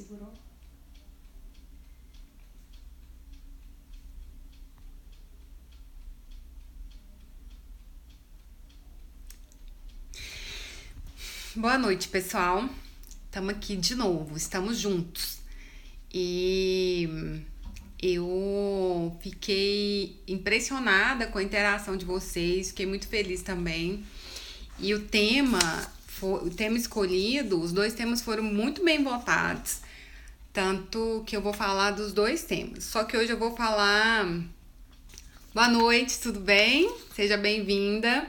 Segurou? Boa noite, pessoal. Estamos aqui de novo, estamos juntos. E eu fiquei impressionada com a interação de vocês, fiquei muito feliz também. E o tema escolhido, os dois temas foram muito bem votados, tanto que eu vou falar dos dois temas. Só que hoje eu vou falar. Boa noite, tudo bem? Seja bem-vinda.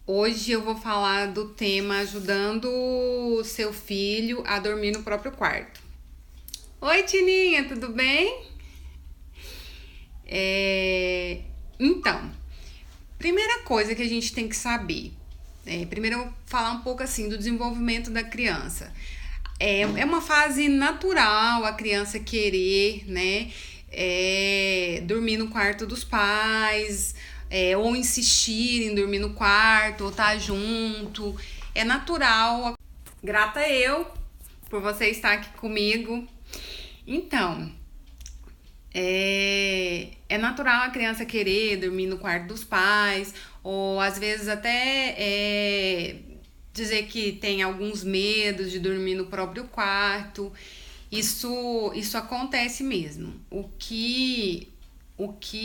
Hoje eu vou falar do tema ajudando o seu filho a dormir no próprio quarto. Oi, Tininha, tudo bem? Então, primeira coisa que a gente tem que saber. Primeiro eu vou falar um pouco assim do desenvolvimento da criança. É uma fase natural a criança querer, né? Dormir no quarto dos pais, ou insistir em dormir no quarto, ou estar junto. É natural. Grata eu por você estar aqui comigo. Então, é natural a criança querer dormir no quarto dos pais, ou às vezes até dizer que tem alguns medos de dormir no próprio quarto. Isso acontece mesmo. O que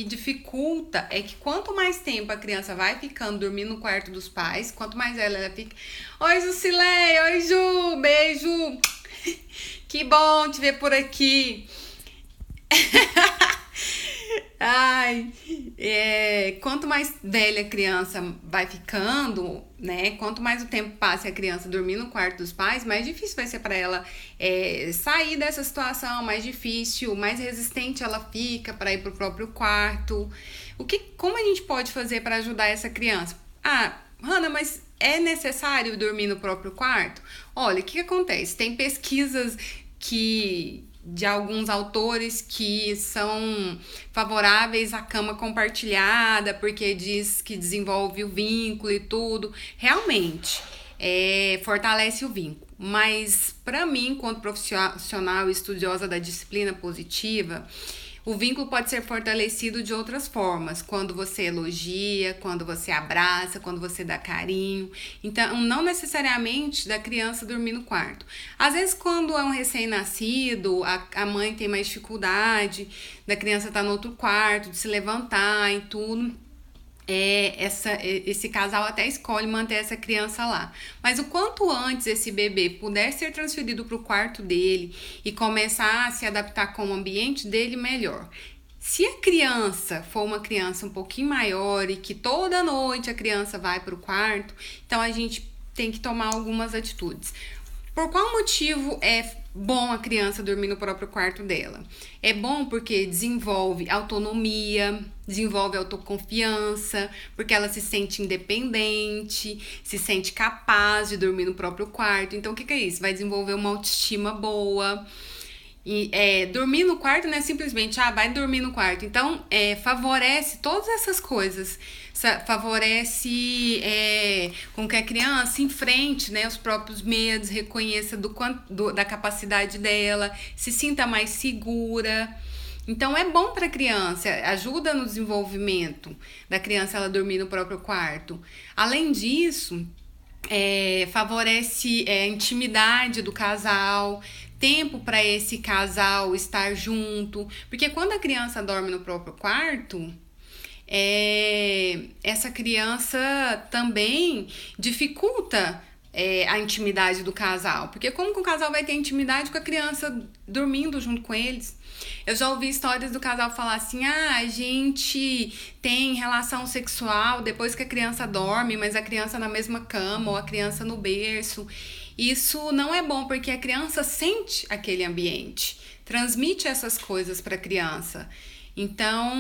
dificulta é que quanto mais tempo a criança vai ficando dormindo no quarto dos pais, quanto mais ela fica. Oi, Jusilei! Oi, Ju! Beijo! Que bom te ver por aqui! Ai, quanto mais velha a criança vai ficando, né? Quanto mais o tempo passa e a criança dormir no quarto dos pais, mais difícil vai ser para ela sair dessa situação, mais difícil, mais resistente ela fica para ir pro próprio quarto. Como a gente pode fazer para ajudar essa criança? Ah, Hanna, mas é necessário dormir no próprio quarto? Olha, o que acontece? Tem pesquisas de alguns autores que são favoráveis à cama compartilhada, porque diz que desenvolve o vínculo e tudo. Realmente, fortalece o vínculo. Mas, para mim, enquanto profissional e estudiosa da disciplina positiva, o vínculo pode ser fortalecido de outras formas, quando você elogia, quando você abraça, quando você dá carinho. Então, não necessariamente da criança dormir no quarto. Às vezes, quando é um recém-nascido, a mãe tem mais dificuldade da criança estar no outro quarto, de se levantar e tudo. Esse casal até escolhe manter essa criança lá. Mas o quanto antes esse bebê puder ser transferido para o quarto dele e começar a se adaptar com o ambiente dele, melhor. Se a criança for uma criança um pouquinho maior e que toda noite a criança vai para o quarto, então a gente tem que tomar algumas atitudes. Por qual motivo é bom a criança dormir no próprio quarto dela? É bom porque desenvolve autonomia, desenvolve autoconfiança, porque ela se sente independente, se sente capaz de dormir no próprio quarto. Então, o que é isso? Vai desenvolver uma autoestima boa. E dormir no quarto não é simplesmente, vai dormir no quarto. Então, favorece todas essas coisas. Favorece com que a criança enfrente, né, os próprios medos, reconheça da capacidade dela, se sinta mais segura. Então, é bom para a criança, ajuda no desenvolvimento da criança ela dormir no próprio quarto. Além disso, favorece a intimidade do casal, tempo para esse casal estar junto, porque quando a criança dorme no próprio quarto, essa criança também dificulta a intimidade do casal, porque como que o casal vai ter intimidade com a criança dormindo junto com eles? Eu já ouvi histórias do casal falar assim, a gente tem relação sexual depois que a criança dorme, mas a criança na mesma cama ou a criança no berço. Isso não é bom porque a criança sente aquele ambiente, transmite essas coisas para a criança. Então,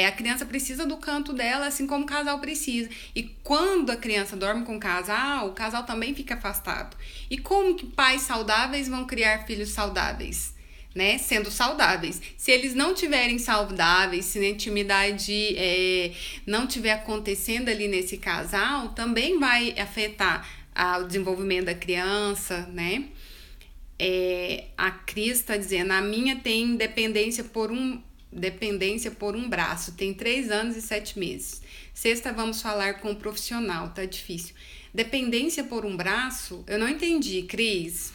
a criança precisa do canto dela, assim como o casal precisa. E quando a criança dorme com o casal também fica afastado. E como que pais saudáveis vão criar filhos saudáveis? Né? Sendo saudáveis. Se eles não tiverem saudáveis, se a intimidade não estiver acontecendo ali nesse casal, também vai afetar o desenvolvimento da criança, né? A Cris está dizendo, a minha tem dependência por um braço, tem 3 anos e 7 meses. Sexta, vamos falar com o profissional, tá difícil. Dependência por um braço? Eu não entendi, Cris.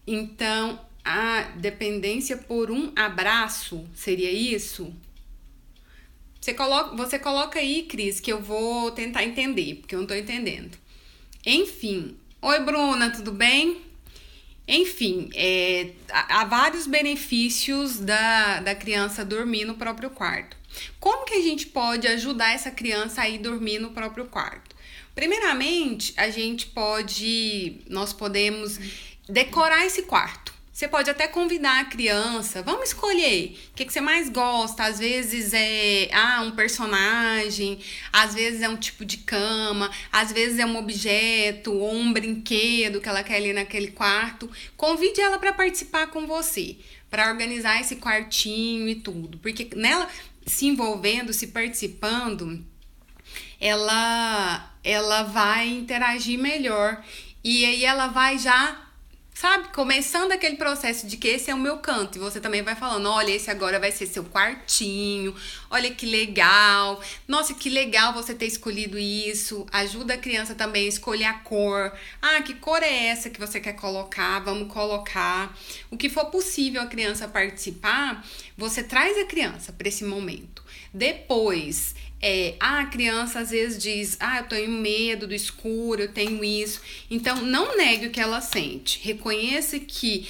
Então, a dependência por um abraço, seria isso? Você coloca aí, Cris, que eu vou tentar entender, porque eu não tô entendendo. Enfim. Oi, Bruna, tudo bem? Enfim, há vários benefícios da criança dormir no próprio quarto. Como que a gente pode ajudar essa criança a ir dormir no próprio quarto? Primeiramente, nós podemos decorar esse quarto. Você pode até convidar a criança, vamos escolher o que você mais gosta. Às vezes é um personagem, às vezes é um tipo de cama, às vezes é um objeto ou um brinquedo que ela quer ali naquele quarto. Convide ela para participar com você, para organizar esse quartinho e tudo. Porque nela se envolvendo, se participando, ela vai interagir melhor. E aí ela vai já... Sabe, começando aquele processo de que esse é o meu canto. E você também vai falando, olha, esse agora vai ser seu quartinho. Olha que legal. Nossa, que legal você ter escolhido isso. Ajuda a criança também a escolher a cor. Ah, que cor é essa que você quer colocar? Vamos colocar. O que for possível a criança participar, você traz a criança para esse momento. Depois... a criança às vezes diz, eu tenho medo do escuro, eu tenho isso. Então, não negue o que ela sente. Reconheça que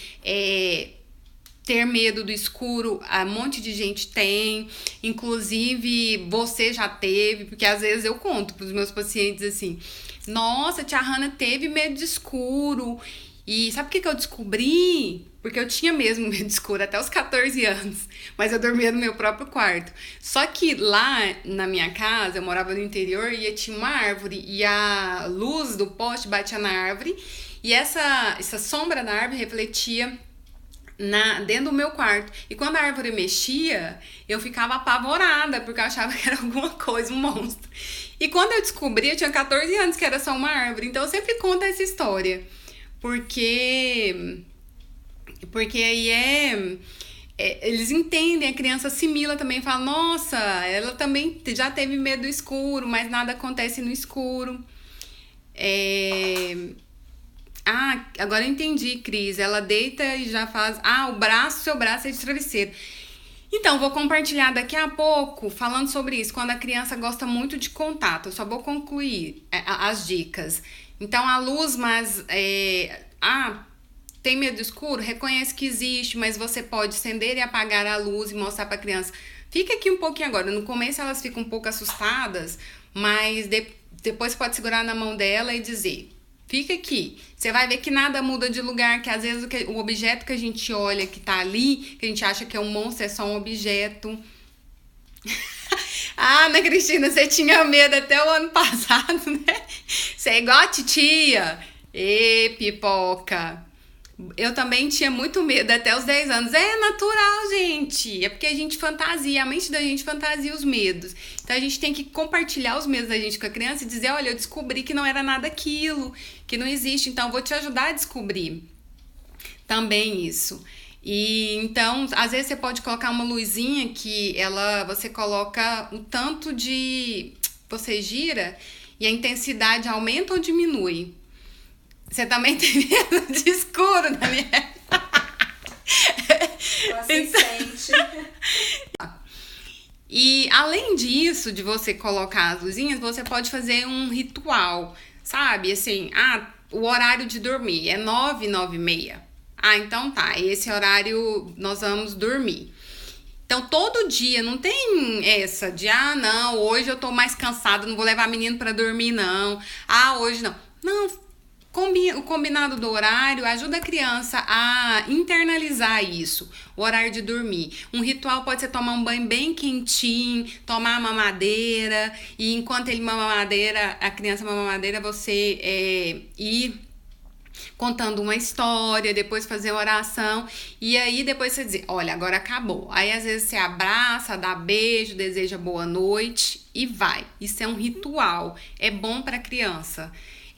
ter medo do escuro, um monte de gente tem. Inclusive, você já teve, porque às vezes eu conto para os meus pacientes assim, nossa, tia Hannah teve medo de escuro. E sabe o que eu descobri? Porque eu tinha mesmo medo de escuro até os 14 anos, mas eu dormia no meu próprio quarto. Só que lá na minha casa, eu morava no interior e tinha uma árvore e a luz do poste batia na árvore e essa sombra da árvore refletia dentro do meu quarto. E quando a árvore mexia, eu ficava apavorada, porque eu achava que era alguma coisa, um monstro. E quando eu descobri, eu tinha 14 anos, que era só uma árvore. Então eu sempre conto essa história. Porque aí eles entendem, a criança assimila também, fala, nossa, ela também já teve medo do escuro, mas nada acontece no escuro. Agora eu entendi, Cris, ela deita e já faz, seu braço é de travesseiro. Então, vou compartilhar daqui a pouco, falando sobre isso, quando a criança gosta muito de contato. Eu só vou concluir as dicas. Então, a luz, mas... tem medo do escuro? Reconhece que existe, mas você pode acender e apagar a luz e mostrar para a criança. Fica aqui um pouquinho agora. No começo elas ficam um pouco assustadas, mas depois pode segurar na mão dela e dizer, fica aqui. Você vai ver que nada muda de lugar, que às vezes o objeto que a gente olha, que tá ali, que a gente acha que é um monstro, é só um objeto. Ana Cristina, você tinha medo até o ano passado, né? Você é igual a titia. Pipoca. Eu também tinha muito medo até os 10 anos. É natural, gente. É porque a gente fantasia, a mente da gente fantasia os medos. Então a gente tem que compartilhar os medos da gente com a criança e dizer, olha, eu descobri que não era nada aquilo, que não existe, então eu vou te ajudar a descobrir também isso. E então, às vezes você pode colocar uma luzinha que você coloca o tanto de... Você gira e a intensidade aumenta ou diminui. Você também tem medo de escuro, Daniela? O assistente. E além disso, de você colocar as luzinhas, você pode fazer um ritual, sabe? Assim, o horário de dormir é 9, 9h30. Então tá, esse horário nós vamos dormir. Então, todo dia, não tem essa de, não, hoje eu tô mais cansada, não vou levar menino pra dormir, não. Hoje não. Não, o combinado do horário ajuda a criança a internalizar isso, o horário de dormir. Um ritual pode ser tomar um banho bem quentinho, tomar a mamadeira, e enquanto ele mama mamadeira, a criança mama mamadeira, você ir contando uma história, depois fazer oração, e aí depois você dizer, olha, agora acabou. Aí às vezes você abraça, dá beijo, deseja boa noite e vai. Isso é um ritual, é bom para criança.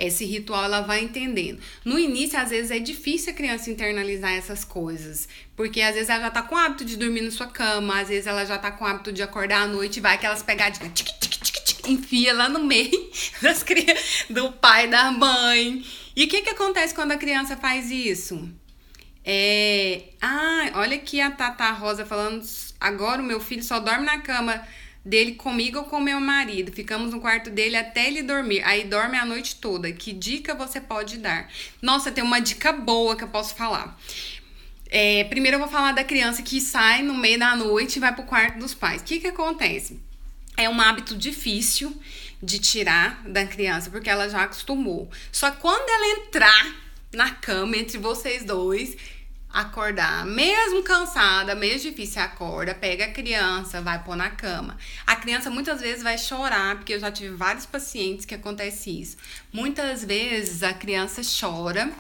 esse ritual, ela vai entendendo. No início, às vezes, é difícil a criança internalizar essas coisas, porque às vezes ela já tá com o hábito de dormir na sua cama, às vezes ela já tá com o hábito de acordar à noite e vai aquelas pegadinhas, tic, tic, tic, tic, enfia lá no meio do pai, da mãe. E o que acontece quando a criança faz isso? Olha aqui a Tata Rosa falando, agora o meu filho só dorme na cama dele comigo ou com meu marido. Ficamos no quarto dele até ele dormir. Aí dorme a noite toda. Que dica você pode dar? Nossa, tem uma dica boa que eu posso falar. Primeiro eu vou falar da criança que sai no meio da noite e vai pro quarto dos pais. O que acontece? É um hábito difícil de tirar da criança, porque ela já acostumou. Só que quando ela entrar na cama entre vocês dois, acordar, mesmo cansada, mesmo difícil, acorda, pega a criança, vai pôr na cama. A criança muitas vezes vai chorar, porque eu já tive vários pacientes que acontece isso. Muitas vezes a criança chora,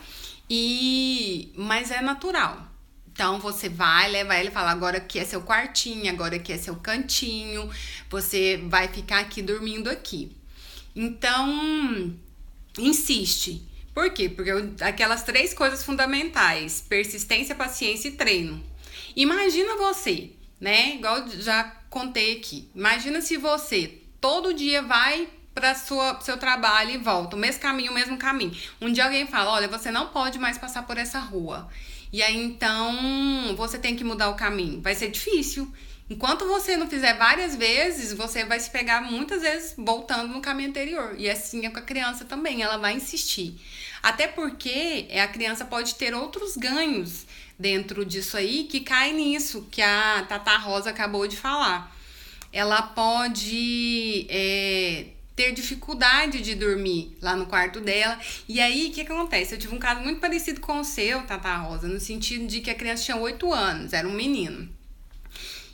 mas é natural. Então você vai levar ele e fala, agora aqui é seu quartinho, agora aqui é seu cantinho, você vai ficar aqui dormindo aqui. Então, insiste. Por quê? Porque aquelas 3 coisas fundamentais: persistência, paciência e treino. Imagina você, né? Igual eu já contei aqui. Imagina se você todo dia vai para seu trabalho e volta, o mesmo caminho. Um dia alguém fala, olha, você não pode mais passar por essa rua. E aí, então, você tem que mudar o caminho. Vai ser difícil. Enquanto você não fizer várias vezes, você vai se pegar muitas vezes voltando no caminho anterior. E assim é com a criança também, ela vai insistir. Até porque a criança pode ter outros ganhos dentro disso aí que cai nisso, que a Tata Rosa acabou de falar. Ela pode ter dificuldade de dormir lá no quarto dela. E aí, o que acontece? Eu tive um caso muito parecido com o seu, Tata Rosa, no sentido de que a criança tinha 8 anos, era um menino.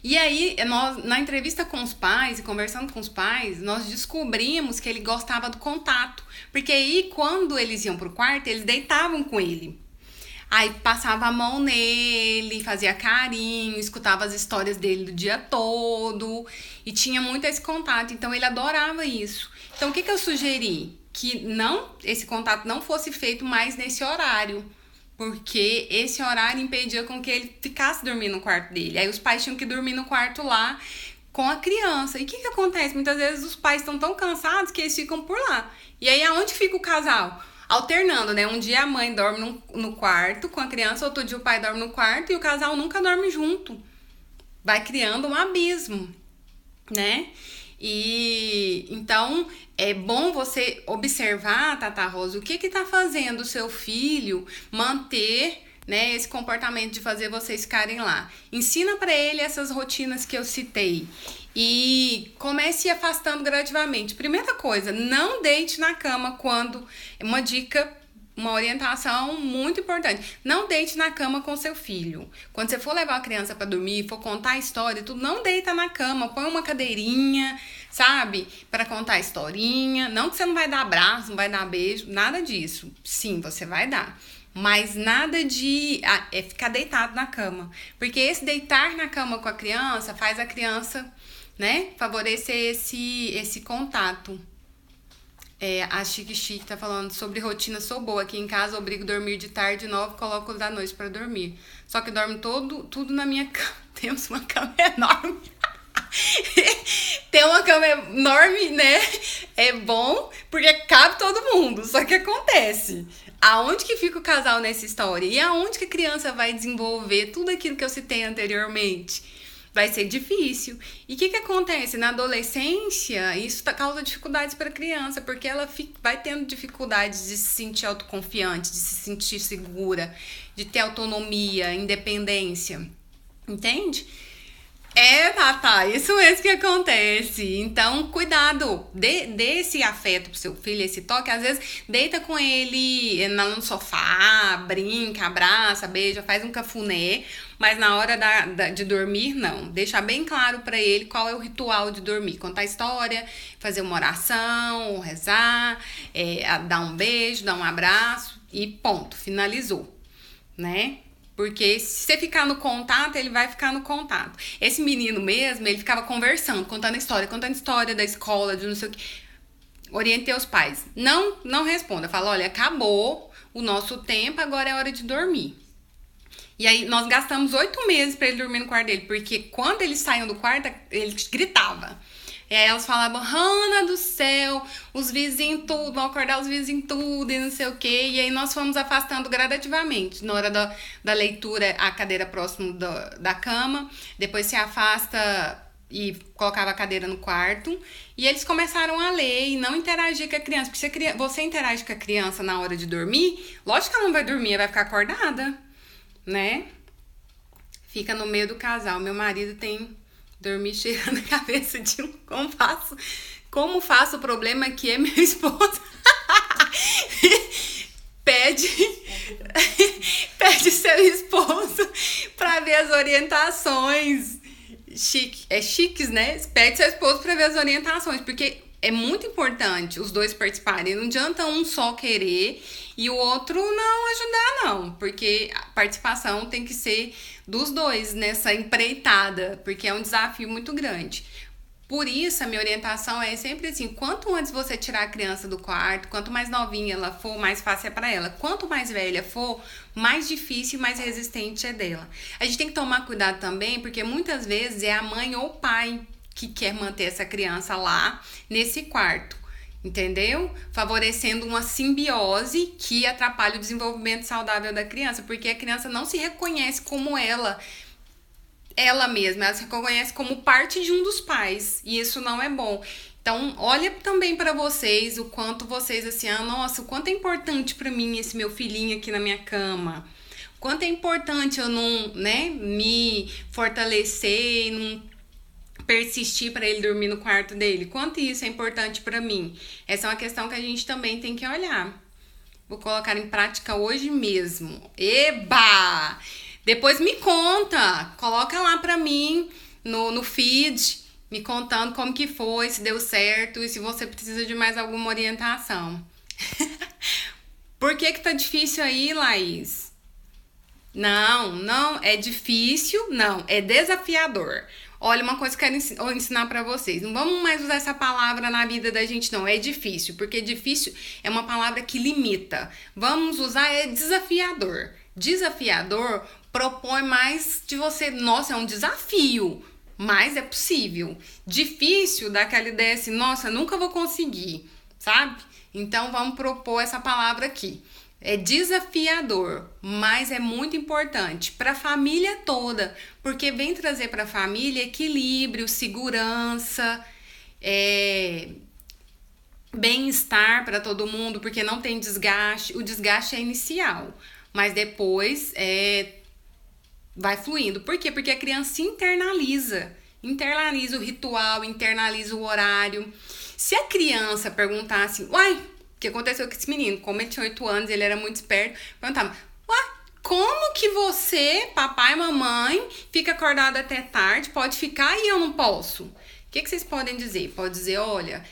E aí, nós, na entrevista com os pais e conversando com os pais, nós descobrimos que ele gostava do contato. Porque aí, quando eles iam pro quarto, eles deitavam com ele. Aí passava a mão nele, fazia carinho, escutava as histórias dele do dia todo. E tinha muito esse contato, então ele adorava isso. Então, o que eu sugeri? Que esse contato não fosse feito mais nesse horário. Porque esse horário impedia com que ele ficasse dormindo no quarto dele. Aí os pais tinham que dormir no quarto lá com a criança. E o que acontece? Muitas vezes os pais estão tão cansados que eles ficam por lá. E aí aonde fica o casal? Alternando, né? Um dia a mãe dorme no quarto com a criança, outro dia o pai dorme no quarto e o casal nunca dorme junto. Vai criando um abismo, né? E então é bom você observar, Tata Rosa, o que tá fazendo o seu filho manter, né, esse comportamento de fazer vocês ficarem lá. Ensina para ele essas rotinas que eu citei e comece afastando gradativamente. Primeira coisa, não deite na cama quando... Uma dica, uma orientação muito importante. Não deite na cama com seu filho. Quando você for levar a criança para dormir, for contar a história, tudo, não deita na cama. Põe uma cadeirinha, sabe? Para contar a historinha. Não que você não vai dar abraço, não vai dar beijo, nada disso. Sim, você vai dar. Mas nada de ficar deitado na cama. Porque esse deitar na cama com a criança faz a criança, né, favorecer esse contato. A Chique tá falando sobre rotina, sou boa. Aqui em casa obrigo a dormir de tarde de novo, coloco da noite pra dormir. Só que dorme tudo na minha cama. Temos uma cama enorme. Ter uma cama enorme, né? É bom porque cabe todo mundo. Só que acontece. Aonde que fica o casal nessa história? E aonde que a criança vai desenvolver tudo aquilo que eu citei anteriormente? Vai ser difícil. E o que acontece? Na adolescência, isso causa dificuldades para a criança, porque ela vai tendo dificuldades de se sentir autoconfiante, de se sentir segura, de ter autonomia, independência. Entende? Tata, isso mesmo que acontece. Então, cuidado, dê esse afeto pro seu filho, esse toque. Às vezes, deita com ele no sofá, brinca, abraça, beija, faz um cafuné. Mas na hora de dormir, não. Deixa bem claro pra ele qual é o ritual de dormir. Contar história, fazer uma oração, rezar, dar um beijo, dar um abraço e ponto, finalizou, né? Porque se você ficar no contato, ele vai ficar no contato. Esse menino mesmo, ele ficava conversando, contando história da escola, de não sei o que. Orientei os pais. Não responda. Fala, olha, acabou o nosso tempo, agora é hora de dormir. E aí nós gastamos 8 meses pra ele dormir no quarto dele, porque quando eles saíam do quarto, ele gritava. E aí elas falavam, Hannah do céu, os vizinhos tudo, vão acordar os vizinhos tudo e não sei o quê. E aí nós fomos afastando gradativamente. Na hora da leitura, a cadeira próximo da cama. Depois se afasta e colocava a cadeira no quarto. E eles começaram a ler e não interagir com a criança. Porque você interage com a criança na hora de dormir, lógico que ela não vai dormir, ela vai ficar acordada, né? Fica no meio do casal. Meu marido tem... dormir cheirando a cabeça de um... Como faço? O problema aqui é meu esposo. Pede seu esposo pra ver as orientações. Chiques, né? Pede seu esposo pra ver as orientações, porque é muito importante os dois participarem. Não adianta um só querer e o outro não ajudar, não. Porque a participação tem que ser dos dois nessa empreitada, porque é um desafio muito grande. Por isso, a minha orientação é sempre assim, quanto antes você tirar a criança do quarto, quanto mais novinha ela for, mais fácil é pra ela. Quanto mais velha for, mais difícil e mais resistente é dela. A gente tem que tomar cuidado também, porque muitas vezes é a mãe ou o pai que quer manter essa criança lá, nesse quarto. Entendeu? Favorecendo uma simbiose que atrapalha o desenvolvimento saudável da criança, porque a criança não se reconhece como ela mesma, ela se reconhece como parte de um dos pais, e isso não é bom. Então, olha também para vocês, o quanto vocês assim, nossa, o quanto é importante para mim esse meu filhinho aqui na minha cama. O quanto é importante eu não, né, me fortalecer, não persistir para ele dormir no quarto dele. Quanto isso é importante para mim? Essa é uma questão que a gente também tem que olhar. Vou colocar em prática hoje mesmo. Eba! Depois me conta, coloca lá pra mim no feed, me contando como que foi, se deu certo e se você precisa de mais alguma orientação. Por que tá difícil aí, Laís? Não, é difícil, não, é desafiador. Olha, uma coisa que eu quero ensinar pra vocês. Não vamos mais usar essa palavra na vida da gente, não. É difícil, porque difícil é uma palavra que limita. Vamos usar desafiador. Desafiador propõe mais de você. Nossa, é um desafio, mas é possível. Difícil dá aquela ideia assim, nossa, nunca vou conseguir, sabe? Então vamos propor essa palavra aqui. É desafiador, mas é muito importante para a família toda, porque vem trazer para a família equilíbrio, segurança, bem-estar para todo mundo, porque não tem desgaste. O desgaste é inicial, mas depois vai fluindo. Por quê? Porque a criança internaliza o ritual, internaliza o horário. Se a criança perguntar assim, uai, o que aconteceu com esse menino? Como ele tinha 8 anos, ele era muito esperto, perguntava, uai, como que você, papai e mamãe, fica acordado até tarde, pode ficar e eu não posso? O que vocês podem dizer? Pode dizer, olha,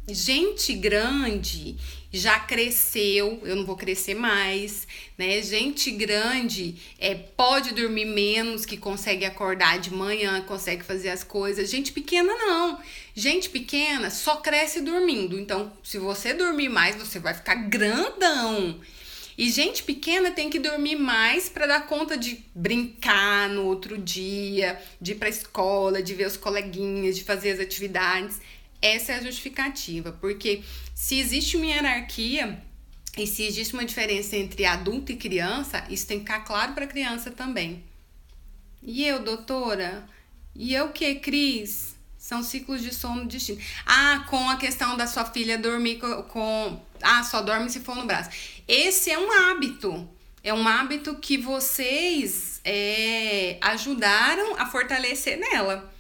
gente grande já cresceu, eu não vou crescer mais, né? Gente grande pode dormir menos, que consegue acordar de manhã, consegue fazer as coisas. Gente pequena não. Gente pequena só cresce dormindo. Então, se você dormir mais, você vai ficar grandão. E gente pequena tem que dormir mais para dar conta de brincar no outro dia, de ir pra escola, de ver os coleguinhas, de fazer as atividades. Essa é a justificativa, porque se existe uma hierarquia e se existe uma diferença entre adulto e criança, isso tem que ficar claro para a criança também. E eu, doutora? E eu o que, Cris? São ciclos de sono distintos. Com a questão da sua filha dormir só dorme se for no braço. Esse é um hábito. É um hábito que vocês ajudaram a fortalecer nela.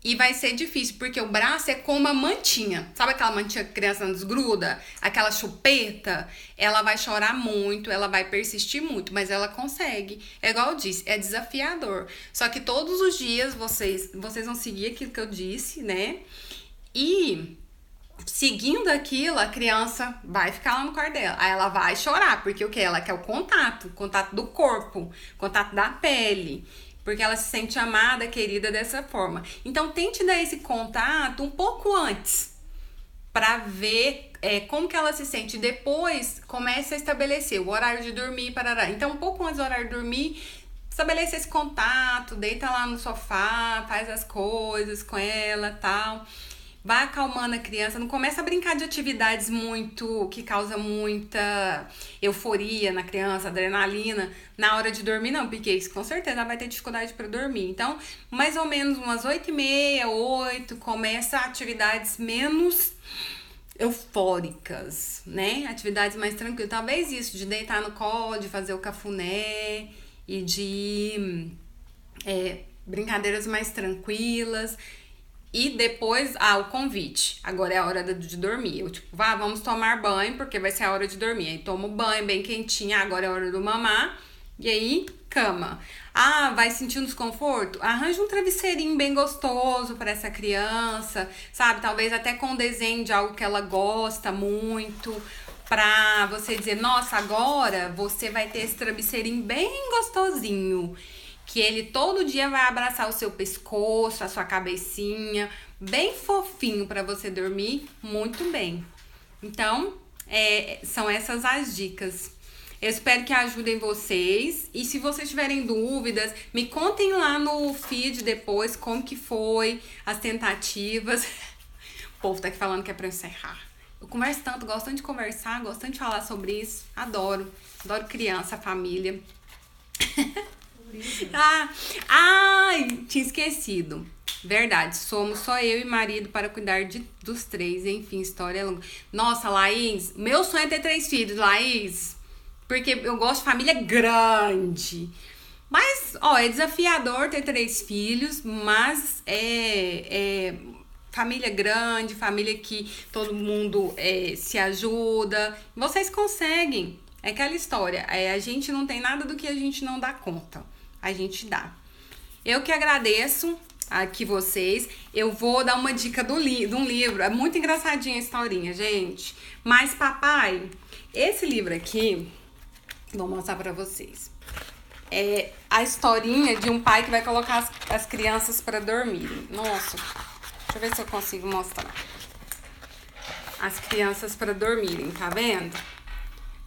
E vai ser difícil, porque o braço é como uma mantinha. Sabe aquela mantinha que a criança não desgruda? Aquela chupeta? Ela vai chorar muito, ela vai persistir muito, mas ela consegue. É igual eu disse, é desafiador. Só que todos os dias vocês vão seguir aquilo que eu disse, né? E seguindo aquilo, a criança vai ficar lá no quarto dela. Aí ela vai chorar, porque o que? Ela quer o contato do corpo, contato da pele. Porque ela se sente amada, querida dessa forma. Então, tente dar esse contato um pouco antes. para ver como que ela se sente. Depois, começa a estabelecer o horário de dormir, parará. Então, um pouco antes do horário de dormir, estabelece esse contato, deita lá no sofá, faz as coisas com ela, tal. Vai acalmando a criança, não começa a brincar de atividades que causa muita euforia na criança, adrenalina, na hora de dormir, não, porque isso com certeza ela vai ter dificuldade para dormir. Então, mais ou menos umas 8h30, 8, começa atividades menos eufóricas, né? Atividades mais tranquilas. Talvez isso, de deitar no colo, de fazer o cafuné e de brincadeiras mais tranquilas. E depois, o convite. Agora é a hora de dormir. Eu, tipo, vamos tomar banho, porque vai ser a hora de dormir. Aí tomo banho bem quentinha, agora é a hora do mamar. E aí, cama. Vai sentindo desconforto? Arranja um travesseirinho bem gostoso para essa criança, sabe? Talvez até com desenho de algo que ela gosta muito, pra você dizer, nossa, agora você vai ter esse travesseirinho bem gostosinho, que ele todo dia vai abraçar o seu pescoço, a sua cabecinha, bem fofinho para você dormir muito bem. Então, são essas as dicas. Eu espero que ajudem vocês. E se vocês tiverem dúvidas, me contem lá no feed depois como que foi as tentativas. O povo tá aqui falando que é pra encerrar. Eu converso tanto, gosto tanto de conversar, gosto tanto de falar sobre isso. Adoro. Adoro criança, família. Tinha esquecido. Verdade, somos só eu e marido para cuidar dos 3. Enfim, história longa. Nossa, Laís, meu sonho é ter 3 filhos, Laís. Porque eu gosto de família grande. Mas, é desafiador ter 3 filhos, mas família grande, família que todo mundo se ajuda. Vocês conseguem. É aquela história. A gente não tem nada do que a gente não dá conta. A gente dá. Eu que agradeço aqui vocês. Eu vou dar uma dica de um livro. É muito engraçadinha a historinha, gente. Mas, papai, esse livro aqui, vou mostrar pra vocês. É a historinha de um pai que vai colocar as crianças pra dormirem. Nossa, deixa eu ver se eu consigo mostrar. As crianças pra dormirem, tá vendo?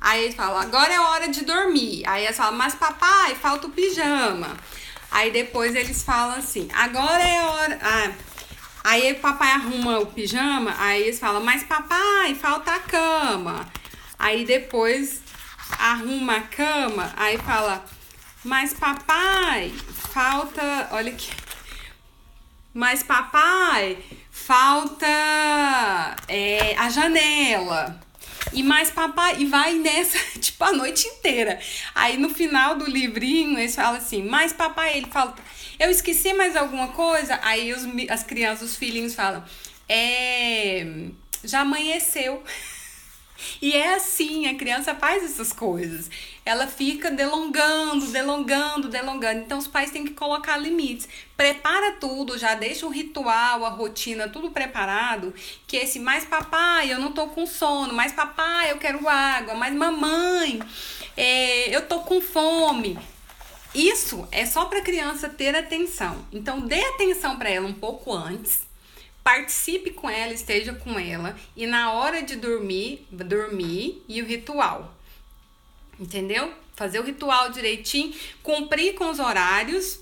Aí eles falam, agora é hora de dormir. Aí eles falam, mas papai, falta o pijama. Aí depois eles falam assim, agora é hora... Aí o papai arruma o pijama, aí eles falam, mas papai, falta a cama. Aí depois arruma a cama, aí fala, mas papai, falta... Olha aqui. Mas papai, falta a janela. E mais papai, e vai nessa, tipo, a noite inteira. Aí no final do livrinho, eles falam assim, mas papai, ele fala, eu esqueci mais alguma coisa? Aí as crianças, os filhinhos falam, já amanheceu. E é assim, a criança faz essas coisas. Ela fica delongando. Então os pais têm que colocar limites. Prepara tudo, já deixa o ritual, a rotina, tudo preparado. Que esse, mais papai, eu não tô com sono. Mais papai, eu quero água. Mais mamãe, eu tô com fome. Isso é só pra criança ter atenção. Então dê atenção pra ela um pouco antes. Participe com ela, esteja com ela. E na hora de dormir e o ritual. Entendeu? Fazer o ritual direitinho, cumprir com os horários,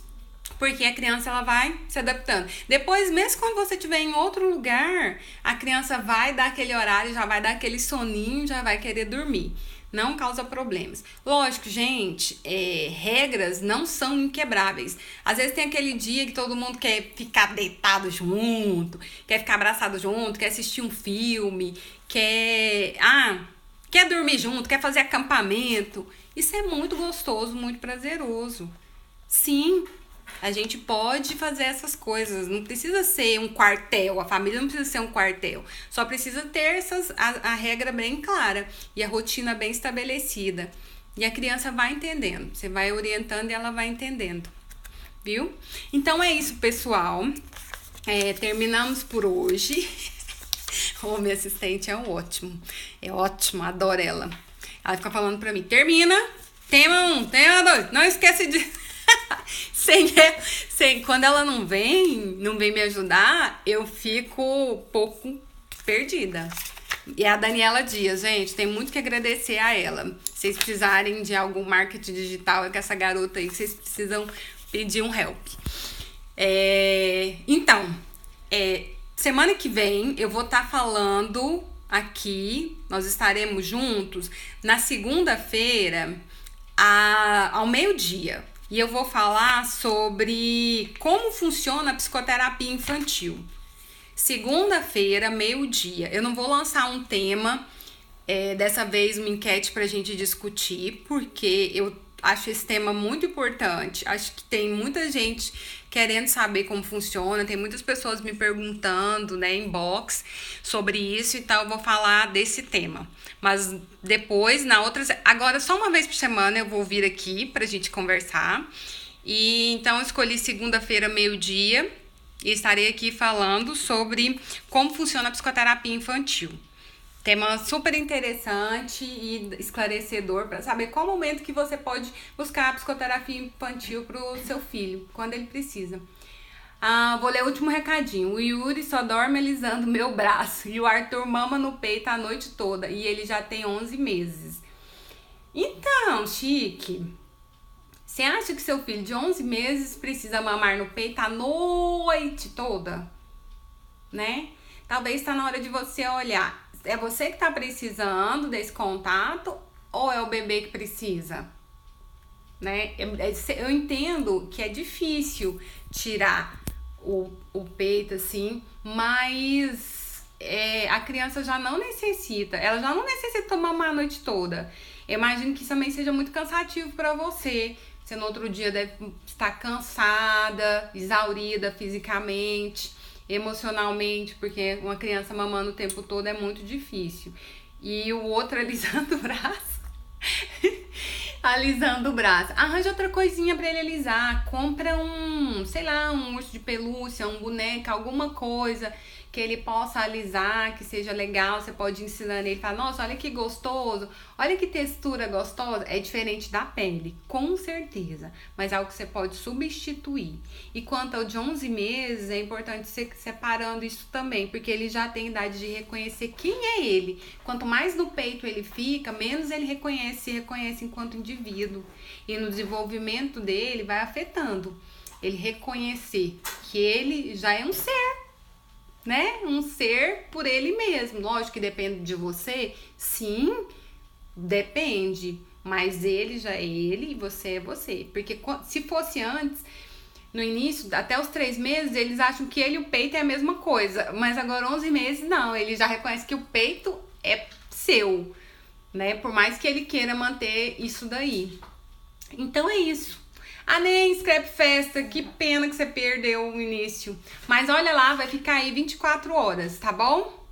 porque a criança ela vai se adaptando. Depois, mesmo quando você estiver em outro lugar, a criança vai dar aquele horário, já vai dar aquele soninho, já vai querer dormir. Não causa problemas. Lógico, gente, regras não são inquebráveis. Às vezes tem aquele dia que todo mundo quer ficar deitado junto, quer ficar abraçado junto, quer assistir um filme, quer dormir junto, quer fazer acampamento. Isso é muito gostoso, muito prazeroso. Sim, a gente pode fazer essas coisas. Não precisa ser um quartel, a família não precisa ser um quartel. Só precisa ter a regra bem clara e a rotina bem estabelecida. E a criança vai entendendo. Você vai orientando e ela vai entendendo. Viu? Então é isso, pessoal. Terminamos por hoje. Minha assistente é ótimo. É ótimo, adoro ela. Ela fica falando pra mim, termina, tema 1, tema 2, não esquece de... Quando ela não vem me ajudar, eu fico um pouco perdida. E a Daniela Dias, gente, tem muito que agradecer a ela. Se vocês precisarem de algum marketing digital, é com essa garota aí que vocês precisam pedir um help. Então, semana que vem eu vou estar falando aqui, nós estaremos juntos na segunda-feira ao meio-dia. E eu vou falar sobre como funciona a psicoterapia infantil. Segunda-feira, meio-dia. Eu não vou lançar um tema, dessa vez uma enquete pra gente discutir, porque eu acho esse tema muito importante. Acho que tem muita gente querendo saber como funciona, tem muitas pessoas me perguntando, né, inbox sobre isso, então eu vou falar desse tema. Mas depois, agora só uma vez por semana eu vou vir aqui pra gente conversar. E então eu escolhi segunda-feira, meio-dia, e estarei aqui falando sobre como funciona a psicoterapia infantil. Tema super interessante e esclarecedor para saber qual momento que você pode buscar a psicoterapia infantil para o seu filho, quando ele precisa. Vou ler o último recadinho. O Yuri só dorme alisando meu braço e o Arthur mama no peito a noite toda e ele já tem 11 meses. Então, Chique, você acha que seu filho de 11 meses precisa mamar no peito a noite toda? Né? Talvez está na hora de você olhar. É você que tá precisando desse contato ou é o bebê que precisa? Né? Eu entendo que é difícil tirar o peito assim, mas a criança já não necessita, ela já não necessita mamar a noite toda. Eu imagino que isso também seja muito cansativo para você. Você no outro dia deve estar cansada, exaurida fisicamente, emocionalmente, porque uma criança mamando o tempo todo é muito difícil. E o outro alisando o braço. Alisando o braço. Arranja outra coisinha pra ele alisar. Compra um urso de pelúcia, um boneco, alguma coisa que ele possa alisar, que seja legal. Você pode ensinar ele, falar, nossa, olha que gostoso, olha que textura gostosa. É diferente da pele, com certeza, mas é algo que você pode substituir. E quanto ao de 11 meses, é importante você separando isso também, porque ele já tem idade de reconhecer quem é ele. Quanto mais no peito ele fica, menos ele se reconhece enquanto indivíduo. E no desenvolvimento dele vai afetando ele reconhecer que ele já é um ser, né? Um ser por ele mesmo. Lógico que depende de você, sim, depende, mas ele já é ele e você é você. Porque se fosse antes, no início, até os 3 meses, eles acham que ele e o peito é a mesma coisa, mas agora 11 meses não, ele já reconhece que o peito é seu, né? Por mais que ele queira manter isso daí. Então é isso. Nem Scrap Festa, que pena que você perdeu o início. Mas olha lá, vai ficar aí 24 horas, tá bom?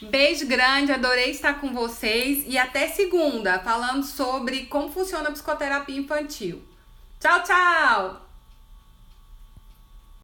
Beijo grande, adorei estar com vocês. E até segunda, falando sobre como funciona a psicoterapia infantil. Tchau, tchau!